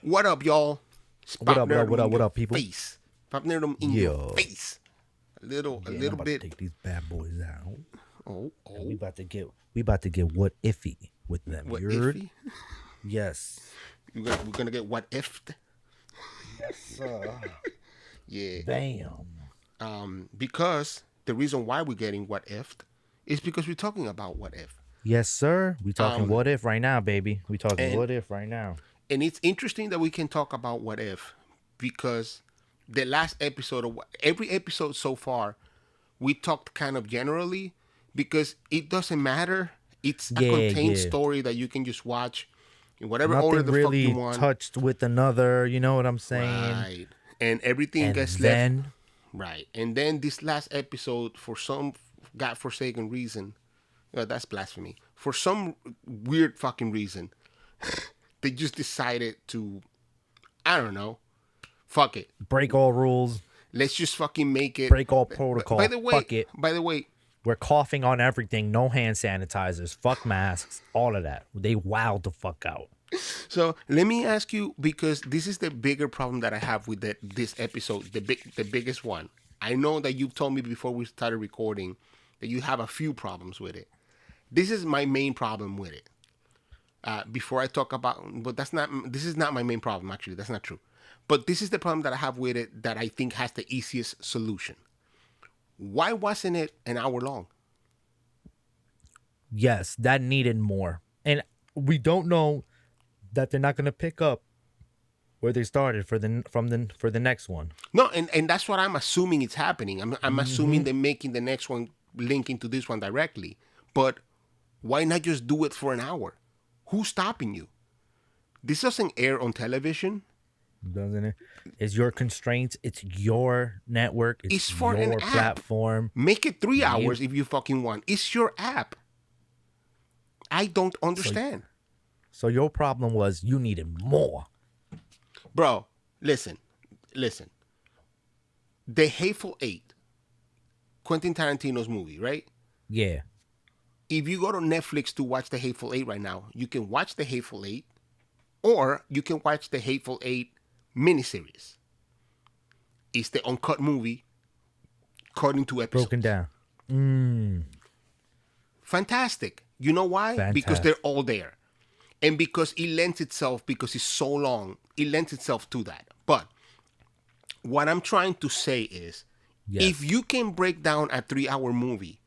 What up, y'all? It's What up, PopNerdom what up, people? Face. PopNerdom in your face. A little I'm about bit. to take these bad boys out. Oh. And we about to get what iffy with them. What You heard? iffy? Yes. We're gonna get what ifed? Yes, sir. Yeah. Bam. Because the reason why we're getting what ifed is because we're talking about what if. Yes, sir. We talking what if right now, baby. We talking what if right now. And it's interesting that we can talk about what if because the last episode of every episode so far, we talked kind of generally because it doesn't matter. It's a contained story that you can just watch in whatever Nothing order the really fuck you want. Touched with another, you know what I'm saying? Right. And everything gets left. Right. And then this last episode, for some godforsaken reason, well, that's blasphemy. For some weird fucking reason, they just decided to, I don't know, fuck it. Break all rules. Let's just fucking make it. Break all protocol. By the way, fuck it. By the way, we're coughing on everything. No hand sanitizers. Fuck masks. All of that. They wowed the fuck out. So let me ask you, because this is the bigger problem that I have with this episode, the biggest one. I know that you've told me before we started recording that you have a few problems with it. This is my main problem with it. Before I talk about, but this is not my main problem, actually. That's not true. But this is the problem that I have with it that I think has the easiest solution. Why wasn't it an hour long? Yes, that needed more. And we don't know that they're not going to pick up where they started for the next one. No, and that's what I'm assuming it's happening. I'm assuming they're making the next one linking to this one directly. But why not just do it for an hour? Who's stopping you? This doesn't air on television. Doesn't it? It's your constraints. It's your network. It's for your an app. platform. Make it 3 hours if you fucking want. It's your app. I don't understand. So your problem was you needed more. Bro, listen. The Hateful Eight, Quentin Tarantino's movie, right? Yeah. If you go to Netflix to watch The Hateful Eight right now, you can watch The Hateful Eight, or you can watch The Hateful Eight miniseries. It's the uncut movie, cut into episodes. Broken down. Fantastic. You know why? Fantastic. Because they're all there. And because it lends itself, because it's so long, it lends itself to that. But what I'm trying to say is, if you can break down a 3-hour movie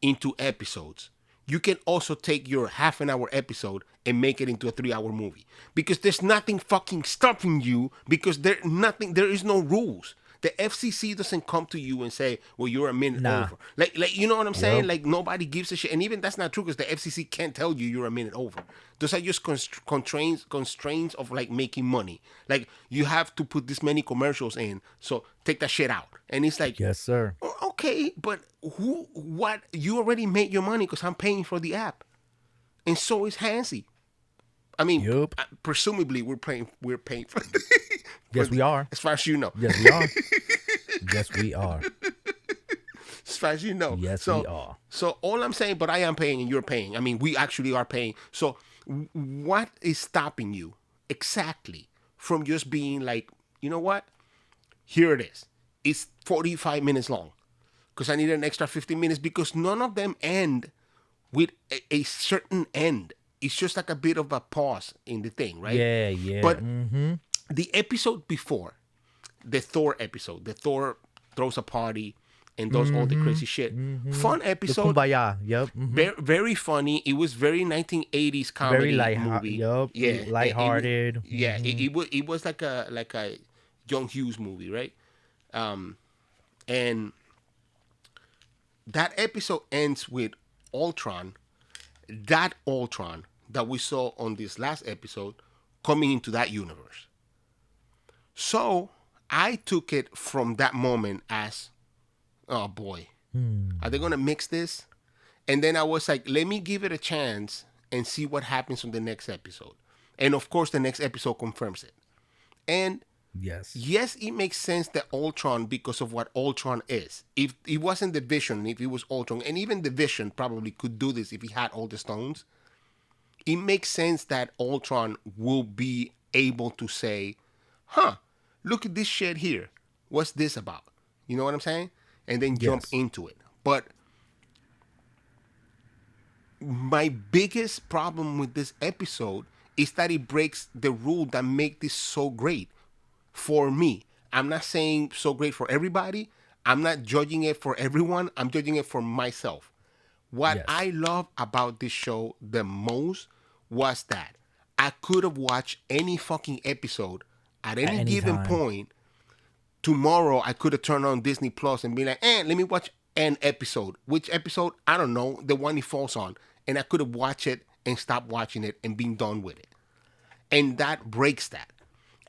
into episodes, you can also take your half-an-hour episode and make it into a 3-hour movie. Because there's nothing fucking stopping you, because there is no rules. The FCC doesn't come to you and say, well, you're a minute over. Like you know what I'm saying? Like, nobody gives a shit. And even that's not true, because the FCC can't tell you you're a minute over. Those are just constraints of, like, making money. Like, you have to put this many commercials in, so take that shit out. And it's like, yes, sir. Okay, but what? You already made your money because I'm paying for the app. And so is Hanzy. I mean, presumably we're paying for the... Yes, we are. As far as you know. Yes, we are. Yes, we are. As far as you know. Yes, we are. So all I'm saying, but I am paying and you're paying. I mean, we actually are paying. So what is stopping you exactly from just being like, you know what? Here it is. It's 45 minutes long because I need an extra 15 minutes because none of them end with a certain end. It's just like a bit of a pause in the thing, right? Yeah. But the episode before, the Thor episode, the Thor throws a party and does all the crazy shit. Fun episode. The Kumbaya. Yep. Very, very funny. It was very 1980s comedy movie. Yeah. Lighthearted. It was like a John Hughes movie, right? And that episode ends with Ultron. That Ultron that we saw on this last episode coming into that universe. So I took it from that moment as, oh boy, are they going to mix this? And then I was like, let me give it a chance and see what happens on the next episode. And of course, the next episode confirms it. And yes, it makes sense that Ultron, because of what Ultron is. If it wasn't the Vision, if it was Ultron, and even the Vision probably could do this if he had all the stones, it makes sense that Ultron will be able to say, huh, look at this shit here. What's this about? You know what I'm saying? And then jump into it. But my biggest problem with this episode is that it breaks the rule that make this so great for me. I'm not saying so great for everybody. I'm not judging it for everyone. I'm judging it for myself. What I love about this show the most was that I could have watched any fucking episode at any given point. Tomorrow, I could have turned on Disney Plus and be like, let me watch an episode. Which episode? I don't know. The one it falls on. And I could have watched it and stopped watching it and been done with it. And that breaks that.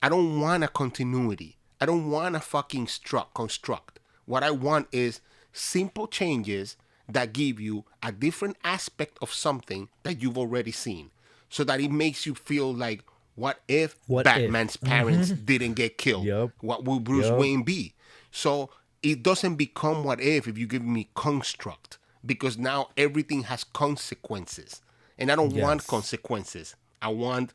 I don't want a continuity. I don't want a fucking construct. What I want is simple changes that give you a different aspect of something that you've already seen. So that it makes you feel like, what if Batman's parents didn't get killed? What will Bruce Wayne be? So it doesn't become what if you give me construct. Because now everything has consequences. And I don't want consequences. I want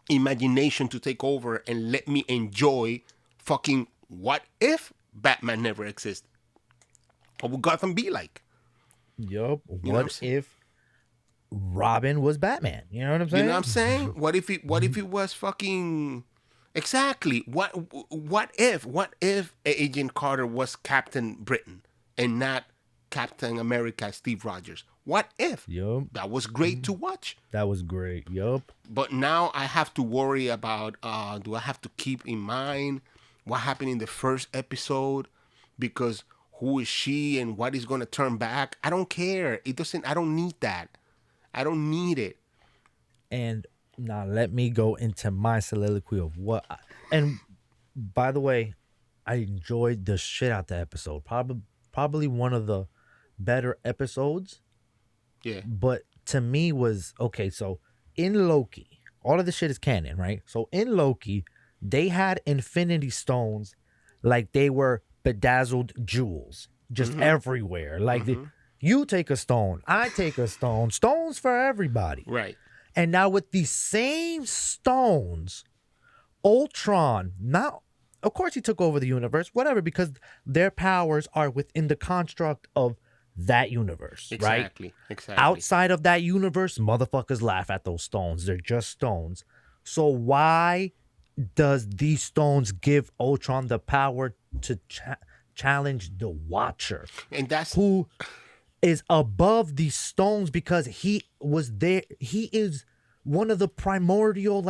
imagination to take over and let me enjoy fucking what if Batman never existed? What would Gotham be like? What if Robin was Batman? You know what I'm saying? You know what I'm saying? What if it was fucking exactly? What if Agent Carter was Captain Britain and not Captain America Steve Rogers? What if? That was great to watch. That was great. But now I have to worry about do I have to keep in mind what happened in the first episode? Because who is she and what is going to turn back? I don't care. I don't need that. I don't need it. And now let me go into my soliloquy of and by the way, I enjoyed the shit out the episode. Probably one of the better episodes. Yeah. But to me was, okay, so in Loki, all of this shit is canon, right? So in Loki, they had Infinity Stones like they were bedazzled jewels just everywhere. Like you take a stone, I take a stone, stones for everybody. Right. And now with these same stones, Ultron, now, of course he took over the universe, whatever, because their powers are within the construct of that universe, right? Exactly. Outside of that universe, motherfuckers laugh at those stones. They're just stones. So why does these stones give Ultron the power to challenge the Watcher? And that's who is above these stones, because he was there. He is one of the primordial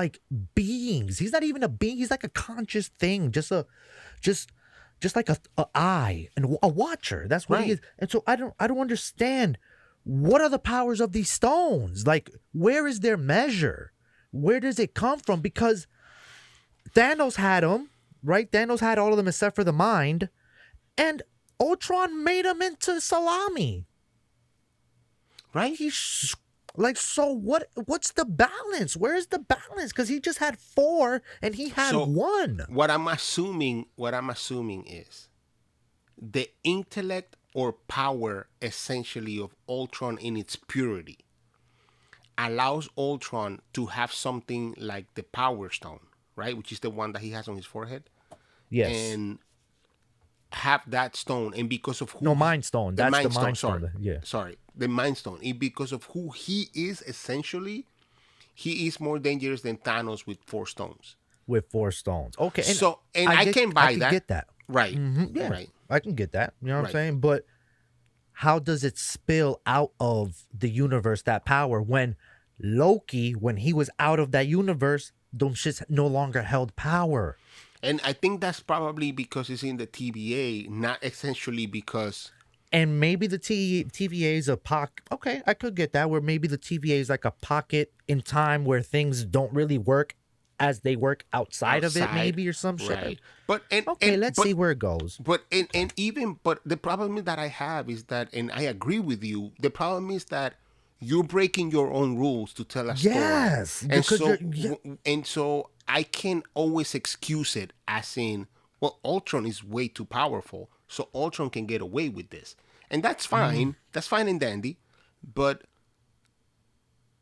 beings. He's not even a being. He's like a conscious thing. Just like a eye and a watcher. That's what he is. And so I don't understand, what are the powers of these stones? Like, where is their measure? Where does it come from? Because Thanos had them, right? Thanos had all of them except for the mind, and Ultron made them into salami. Right? He's like, so what's the balance? Where is the balance? Because he just had 4 and he had 1. What I'm assuming is the intellect or power essentially of Ultron in its purity allows Ultron to have something like the Power Stone, right? Which is the one that he has on his forehead. Yes. And have that stone, and because of who Mind Stone. That's the Mind Stone. Sorry. The Mind Stone. Because of who he is, essentially, he is more dangerous than Thanos with 4 stones. With 4 stones. Okay. And I can buy that. I can get that. Right. Yeah. Right. I can get that. You know what I'm saying? But how does it spill out of the universe, that power, when Loki, when he was out of that universe, those shits no longer held power? And I think that's probably because it's in the TVA, not essentially because... And maybe the TVA is a pocket. Okay, I could get that, where maybe the TVA is like a pocket in time where things don't really work as they work outside of it, maybe, or some shit. Right. But let's see where it goes. But the problem that I have is that, and I agree with you, the problem is that you're breaking your own rules to tell a story. Yes. And so I can't always excuse it as in, well, Ultron is way too powerful, so Ultron can get away with this. And that's fine. That's fine and dandy. But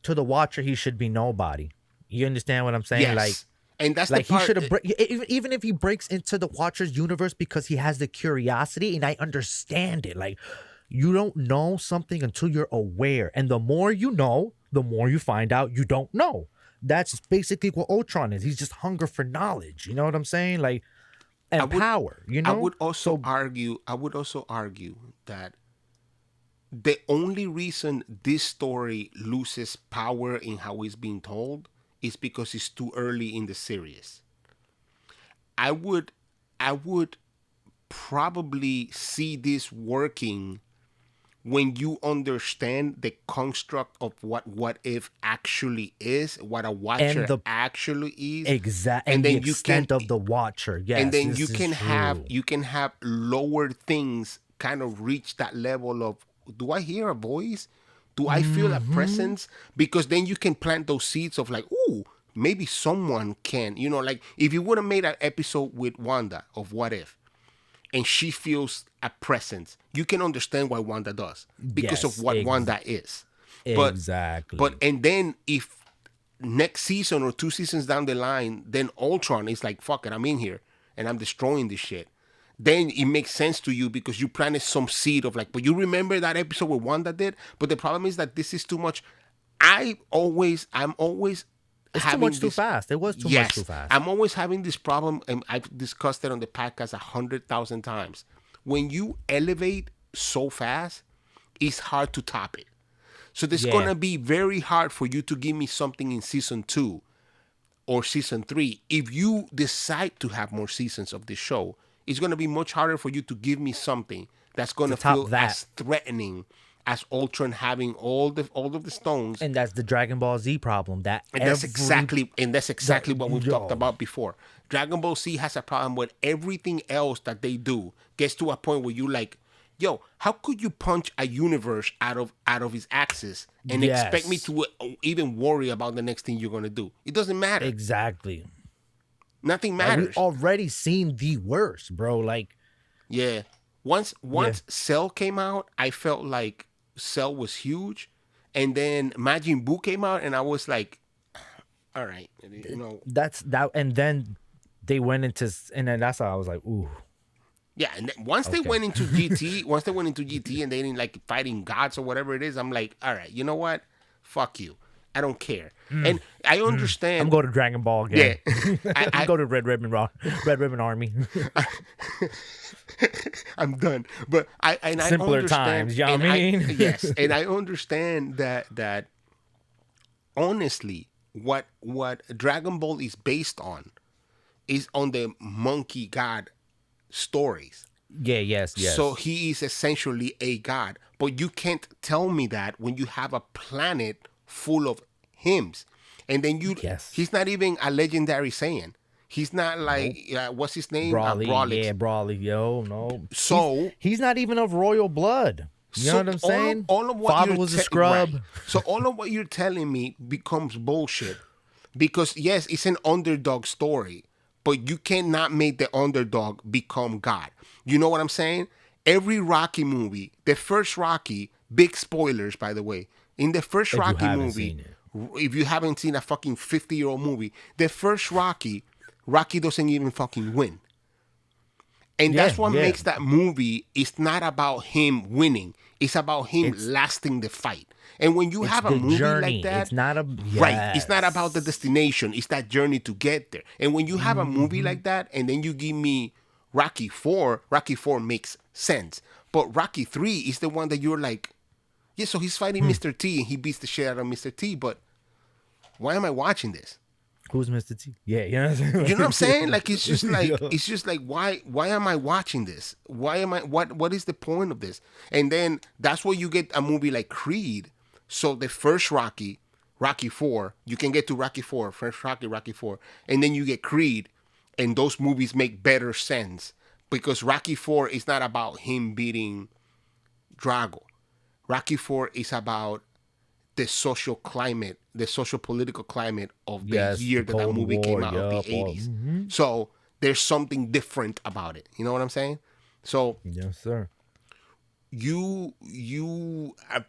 to the Watcher, he should be nobody. You understand what I'm saying? Yes. And that's Like the he part. should have even if he breaks into the Watcher's universe because he has the curiosity, and I understand it. Like you don't know something until you're aware, and the more you know, the more you find out you don't know. That's basically what Ultron is. He's just hunger for knowledge. You know what I'm saying? Like I and would, power. You I know. would also So argue. I would also argue that the only reason this story loses power in how it's being told is because it's too early in the series. I would, I would probably see this working when you understand the construct of what if actually is, what a and watcher the actually is, exact and and the then you can, extent of the Watcher. and Yes, then you this is can have true. lower things kind of reach that level of, do I hear a voice? Do I feel a Hmm. presence? Because then you can plant those seeds of like, ooh, maybe someone can, like if you would have made an episode with Wanda of What If, and she feels a presence, you can understand why Wanda does because of Yes, what Wanda is. But exactly. and then if next season or 2 seasons down the line, then Ultron is like, fuck it, I'm in here and I'm destroying this shit. Then it makes sense to you because you planted some seed of like, but you remember that episode where Wanda did? But the problem is that this is too much. I'm always It's too having much too this. fast. It was too much too Yes, fast. I'm always having this problem, and I've discussed it on the podcast 100,000 times. When you elevate so fast, it's hard to top it. So there's Yeah. gonna be very hard for you to give me something in season 2 or season 3. If you decide to have more seasons of this show, it's gonna be much harder for you to give me something that's To gonna top feel that. as threatening as Ultron having all of the stones. And that's the Dragon Ball Z problem. That And every that's that exactly what we've talked yo. about before. Dragon Ball Z has a problem with everything else that they do gets to a point where you like, yo, how could you punch a universe out of his axis and expect me Yes. to even worry about the next thing you're gonna do? It doesn't matter. Exactly. Nothing Like we matters. already seen the worst, bro. Like Yeah. Once yeah. Cell came out, I felt like Cell was huge, and then Majin Buu came out, and I was like, all right, That's that and then they went into and then that's how I was like, ooh, Yeah, and then once they okay. went into GT, once they went into GT and they didn't like fighting gods or whatever it is, I'm like, all right, you know what? Fuck you. I don't care. And I I'm understand. going to Dragon Ball Yeah, again. I'm I going to Red Ribbon Army. I'm done. But I Simpler understand. times, you know what And I mean? yes, and I understand that honestly, what Dragon Ball is based on is on the monkey god stories. Yeah, yes, So yes. he is essentially a god. But you can't tell me that when you have a planet full of hymns. And then Yes. he's not even a legendary Saiyan. He's not like, Nope. what's his name? Brawly, Brawlix. yeah, Brawly, yo, no. So, He's not even of royal blood. You know so what I'm saying? all of what Father you're was a scrub. right. So all of what you're telling me becomes bullshit. Because yes, it's an underdog story, but you cannot make the underdog become God. You know what I'm saying? Every Rocky movie, the first Rocky, big spoilers by the way. In the first If you Rocky haven't movie, seen it. if you haven't seen a fucking 50-year-old movie, the first Rocky doesn't even fucking win. And Yeah, that's what yeah. makes that movie. It's not about him winning. It's about him It's lasting the fight. And when you it's have a the movie like journey. that, It's not a right, it's not about the yes. destination. It's that journey to get there. And when you have a movie Hmm. like that, and then you give me Rocky 4 makes sense. But Rocky 3 is the one that you're like, yeah, so he's fighting Mr. T and he beats the shit out of Mr. T, but why am I watching this? Who's Mr. T? Yeah, you know what I'm saying? You know what I'm saying? Like Yo. it's just like why am I watching this? Why am I what is the point of this? And then that's where you get a movie like Creed. So the first Rocky 4, you can get to Rocky 4, first Rocky 4, and then you get Creed, and those movies make better sense because Rocky 4 is not about him beating Drago. Rocky 4 is about the social climate, the social political climate of the Yes, year the that that Cold movie War. came out of the Yup. All, 80s. So there's something different about it. You know what I'm saying? So yes, sir. you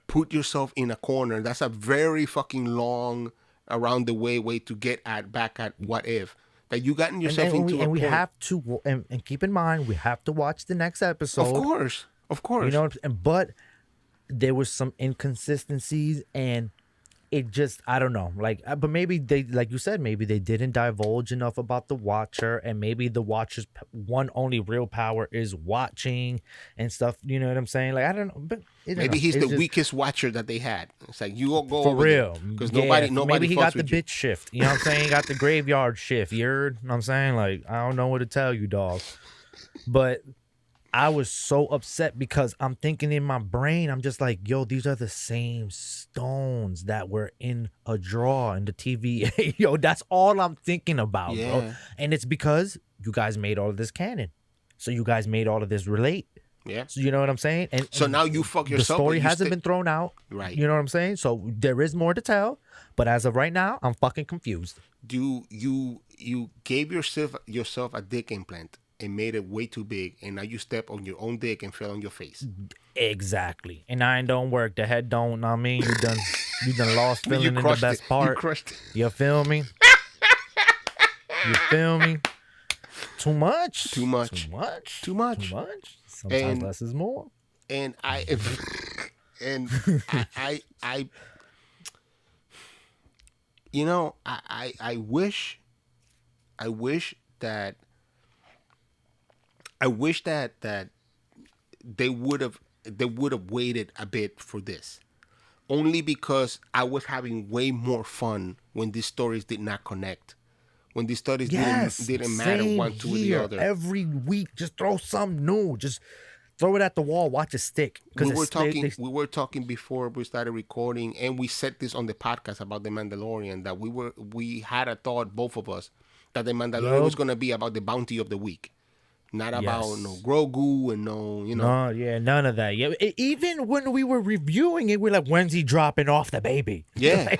put yourself in a corner. That's a very fucking long around the way to get back at what if. that you gotten yourself into a and we point. have to, and keep in mind, we have to watch the next episode. Of course. You know, but there was some inconsistencies, and it just, I don't know, like, but maybe they, like you said, maybe they didn't divulge enough about the Watcher, and maybe the Watcher's one only real power is watching and stuff. You know what I'm saying? Like, I don't know, but maybe he's the weakest Watcher that they had. It's like, you all go for over real, because yeah, nobody. Maybe he got the with you. bitch shift. You know what I'm saying? He got the graveyard shift. You heard? You know what I'm saying? Like, I don't know what to tell you, dog. But I was so upset because I'm thinking in my brain, I'm just like, yo, these are the same stones that were in a drawer in the TVA. Yo, that's all I'm thinking about, bro. And it's because you guys made all of this canon. So you guys made all of this relate. Yeah. So you know what I'm saying? And so now you fuck yourself. The story hasn't been thrown out. Right. You know what I'm saying? So there is more to tell. But as of right now, I'm fucking confused. You gave yourself a dick implant and made it way too big, and now you step on your own dick and fell on your face. Exactly. And I don't work. The head don't. I mean, you done lost feeling in the best part. You crushed it. You feel me? You feel me? Too much. Sometimes less is more. And I you know, I wish that they would have waited a bit for this, only because I was having way more fun when these stories did not connect, when these stories didn't matter one to the other. Every week, just throw something new, just throw it at the wall, watch it stick. We were talking before we started recording, and we said this on the podcast about the Mandalorian, that we had a thought, both of us, that the Mandalorian was going to be about the bounty of the week. Not about no Grogu and no, you know. No, none of that. Yeah, even when we were reviewing it, we're like, when's he dropping off the baby? Yeah.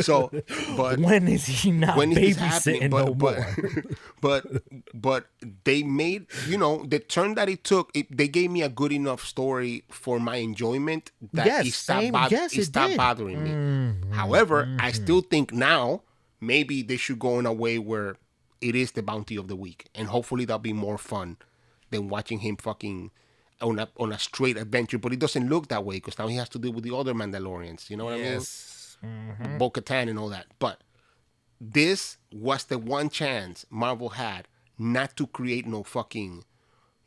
So, but when is he not babysitting no more? but they made, you know, the turn that it took. They gave me a good enough story for my enjoyment that it stopped bothering me. Mm-hmm. However, I still think now maybe they should go in a way where it is the bounty of the week, and hopefully that'll be more fun than watching him fucking on a straight adventure. But it doesn't look that way because now he has to deal with the other Mandalorians. You know what I mean? Mm-hmm. Bo-Katan and all that. But this was the one chance Marvel had not to create no fucking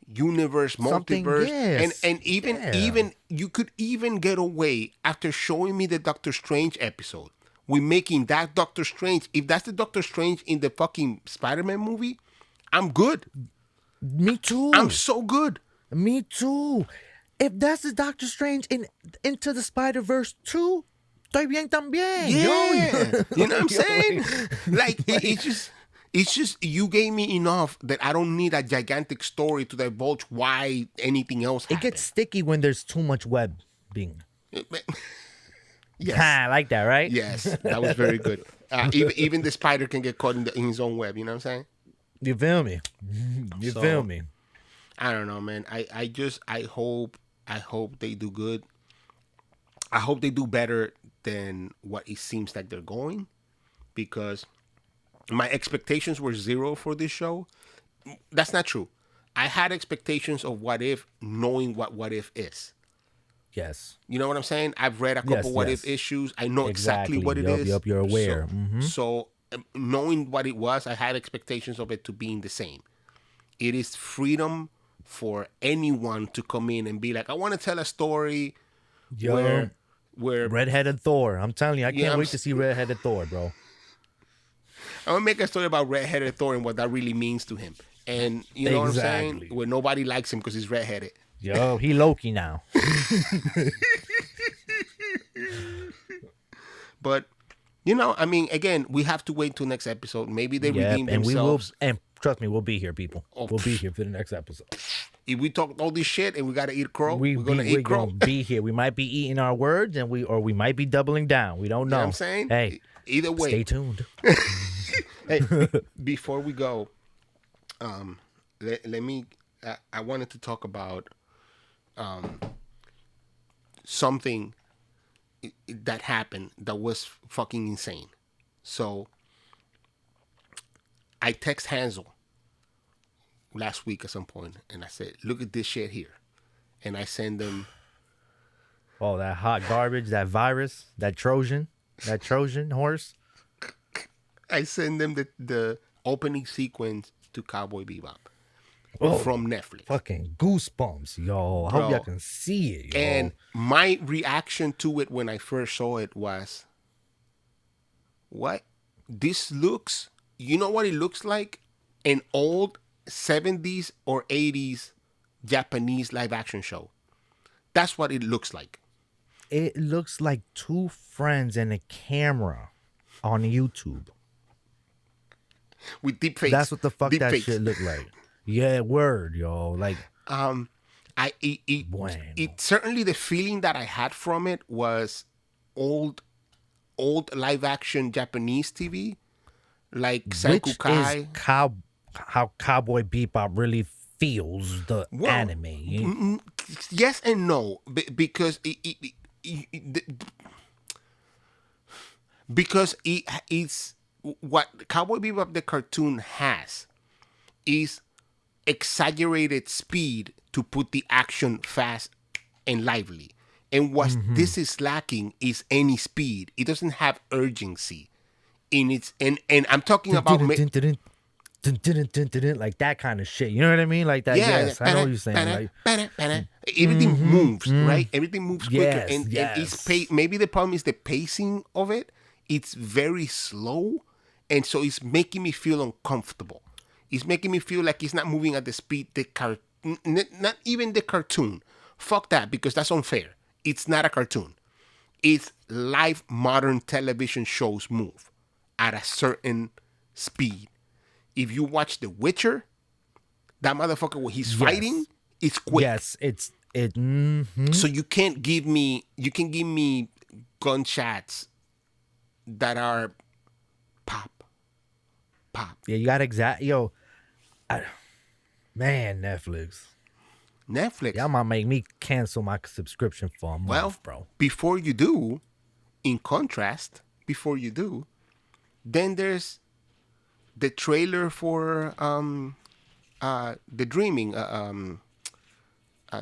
universe, multiverse, and even you could even get away after showing me the Doctor Strange episode. We're making that Doctor Strange. If that's the Doctor Strange in the fucking Spider-Man movie, I'm good. Me too. I'm so good. Me too. If that's the Doctor Strange in Into the Spider-Verse 2, estoy bien también. Yeah. You know what I'm saying? Like, it's just you gave me enough that I don't need a gigantic story to divulge why anything else happened. It gets sticky when there's too much webbing. Yes. I like that, right? Yes, that was very good. Even the spider can get caught in his own web. You know what I'm saying? You feel me? You feel me? I don't know, man. I hope they do good. I hope they do better than what it seems like they're going, because my expectations were 0 for this show. That's not true. I had expectations of What If, knowing what If is. Yes. You know what I'm saying? I've read a couple What If issues. I know exactly what it is. Yep, you're aware. So knowing what it was, I had expectations of it to being the same. It is freedom for anyone to come in and be like, I want to tell a story where Red-headed Thor. I'm telling you, I can't wait to see Red-headed Thor, bro. I'm going to make a story about Red-headed Thor and what that really means to him. And you know what I'm saying? Where nobody likes him because he's red-headed. Yo, he Loki now. But, you know, I mean, again, we have to wait till next episode. Maybe they redeem themselves. And trust me, we'll be here, people. We'll be here for the next episode. If we talk all this shit and we got to eat crow, we're going to eat crow. We're going to be here. We might be eating our words, and we might be doubling down. We don't know. You know what I'm saying? Hey, either way. Stay tuned. Hey, before we go, let me, I wanted to talk about something that happened that was fucking insane. So I text Hansel last week at some point, and I said, "Look at this shit here," and I send them. Oh, that hot garbage, that virus, that Trojan horse. I send them the opening sequence to Cowboy Bebop from Netflix. Fucking goosebumps, yo. I hope y'all can see it, yo. And my reaction to it when I first saw it was, what? This looks, you know what it looks like? An old 70s or 80s Japanese live action show. That's what it looks like. It looks like two friends and a camera on YouTube. With deep face. That's what the fuck deep that face. shit look like. Yeah, word, yo. Like, it certainly, the feeling that I had from it was old live action Japanese TV, like Senkukai. Which is how Cowboy Bebop really feels, the anime. Yes and no, because it's what Cowboy Bebop the cartoon has is exaggerated speed to put the action fast and lively. And what this is lacking is any speed. It doesn't have urgency in its and I'm talking about like that kind of shit. You know what I mean? Like that. Yeah, yes, I know what you're saying. Like, everything moves, right? Everything moves quicker, Yes, and it's maybe the problem is the pacing of it. It's very slow, and so it's making me feel uncomfortable. It's making me feel like it's not moving at the speed not even the cartoon. Fuck that, because that's unfair. It's not a cartoon. It's live modern television shows move at a certain speed. If you watch The Witcher, that motherfucker when he's fighting, it's quick. Yes, it. So you can give me gunshots that are pop. Yeah, you got man, Netflix. Y'all might make me cancel my subscription for a month, bro. Before you do, in contrast, then there's the trailer for the Dreaming, the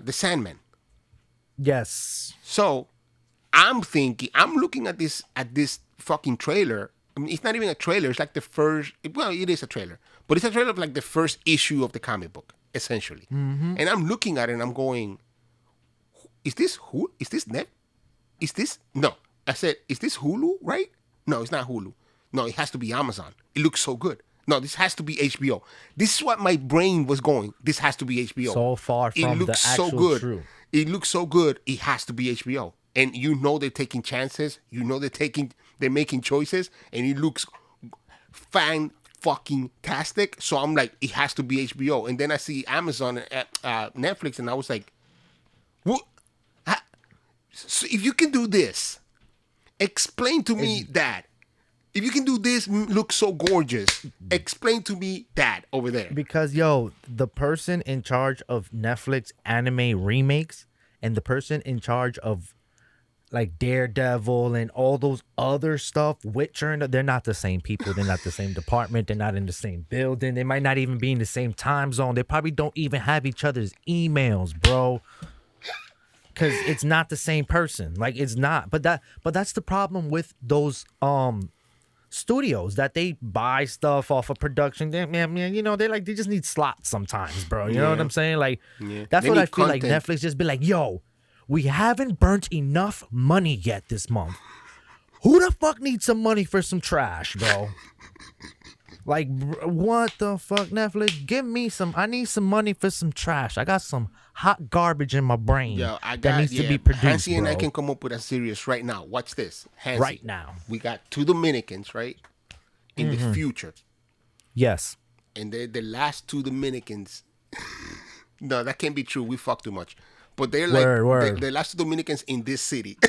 Sandman. Yes. So I'm looking at this fucking trailer. I mean, it's not even a trailer. It's like the first. Well, it is a trailer, but it's a trailer of like the first issue of the comic book, essentially. And I'm looking at it and I'm going, "Is this who? Is this Net? Is this no?" I said, "Is this Hulu? Right? No, it's not Hulu. No, it has to be Amazon. It looks so good. No, this has to be HBO. This is what my brain was going. This has to be HBO. So far from the actual truth. It looks so good. It has to be HBO. And you know they're taking chances. You know they're making choices, and it looks fan-fucking-tastic. So I'm like, it has to be HBO. And then I see Amazon, Netflix, and I was like, what? So if you can do this, explain to me that. If you can do this, look so gorgeous, explain to me that over there. Because, yo, the person in charge of Netflix anime remakes and the person in charge of, like, Daredevil and all those other stuff, Witcher, they're not the same people. They're not the same department. They're not in the same building. They might not even be in the same time zone. They probably don't even have each other's emails, bro. Because it's not the same person. Like, it's not. But that's the problem with those studios, that they buy stuff off of production. Man, you know, they just need slots sometimes, bro. You know what I'm saying? Like, that's what I feel like Netflix just be like, yo, we haven't burnt enough money yet this month. Who the fuck needs some money for some trash, bro? Like, what the fuck, Netflix? Give me some. I need some money for some trash. I got some hot garbage in my brain that needs to be produced, Hansi and bro. I can come up with a series right now. Watch this. Hansi, right now. We got 2 Dominicans, right? In the future. Yes. And they're the last 2 Dominicans. No, that can't be true. We fuck too much. But they're like the last 2 Dominicans in this city.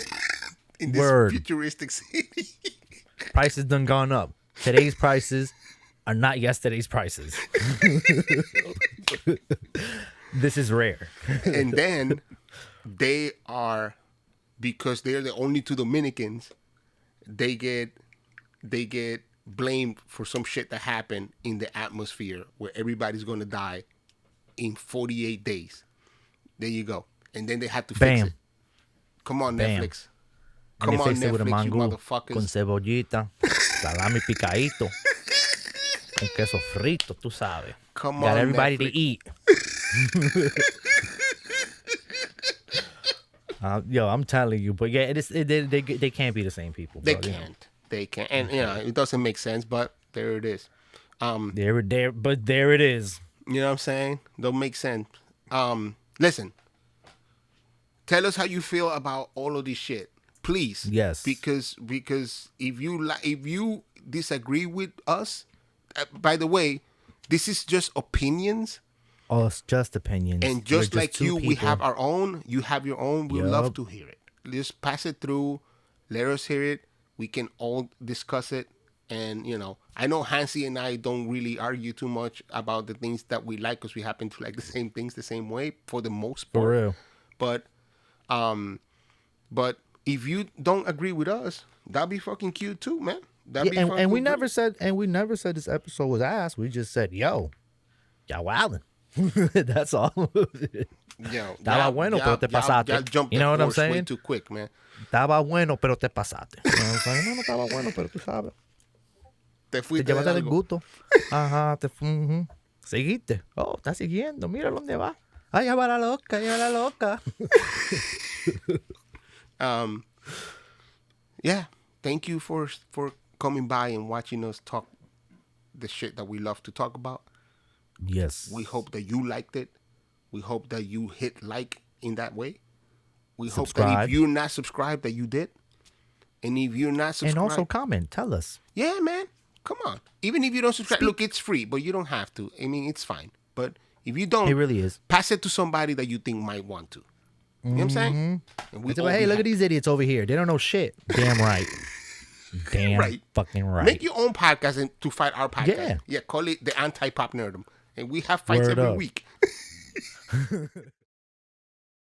In this futuristic city. Prices done gone up. Today's prices are not yesterday's prices. This is rare. And then they are, because they're the only 2 Dominicans, they get blamed for some shit that happened in the atmosphere where everybody's gonna die in 48 days. There you go. And then they have to fix it. Come on, Bam. Netflix. And Come they on, fixed it with a Netflix, you mango motherfuckers. con cebollita, salami picadito, con queso frito, tú sabes. Come Got on, everybody Netflix. to eat. Yo, I'm telling you, but yeah, they can't be the same people. Bro, They can't. They can't. And it doesn't make sense, but there it is. There it is. You know what I'm saying? Don't make sense. Listen. Tell us how you feel about all of this shit, please. Yes. Because if you disagree with us, by the way, this is just opinions. Oh, it's just opinions. And just like you, we people. have our own. You have your own. We'd Yup. love to hear it. Just pass it through. Let us hear it. We can all discuss it. And, I know Hansi and I don't really argue too much about the things that we like because we happen to like the same things the same way for the most part. For real. But if you don't agree with us, that'd be fucking cute too, man. That'd be and fucking we great. never said this episode was ass. We just said, yo, y'all wildin'. That's all. Yo, Estaba bueno, pero te pasaste. y'all jumped You know the what I'm horse way saying? too quick, man. Estaba bueno, pero te pasaste. You know what I'm saying? No estaba bueno, pero tú sabes. Te Te fuiste de llevaste del algo. gusto. Ajá, Seguiste. Oh, está siguiendo. Mira dónde va. Ay, ya va la loca, ya va la loca. Yeah. Thank you for coming by and watching us talk the shit that we love to talk about. Yes. We hope that you liked it. We hope that you hit like in that way. We hope that Subscribe. if you're not subscribed, that you did. And if you're not subscribed, And also comment. Tell us. yeah, man, come on. Even if you don't subscribe, look, it's free, but you don't have to. I mean, it's fine. But if you don't, It really is. pass it to somebody that you think might want to. You know what I'm saying? And we It's all like, hey, be look at happy. these idiots over here. They don't know shit. Damn right. Damn Right. fucking right. Make your own podcast and to fight our podcast. Yeah. Yeah, call it the anti-pop nerdom. And we have fights Word every up. week.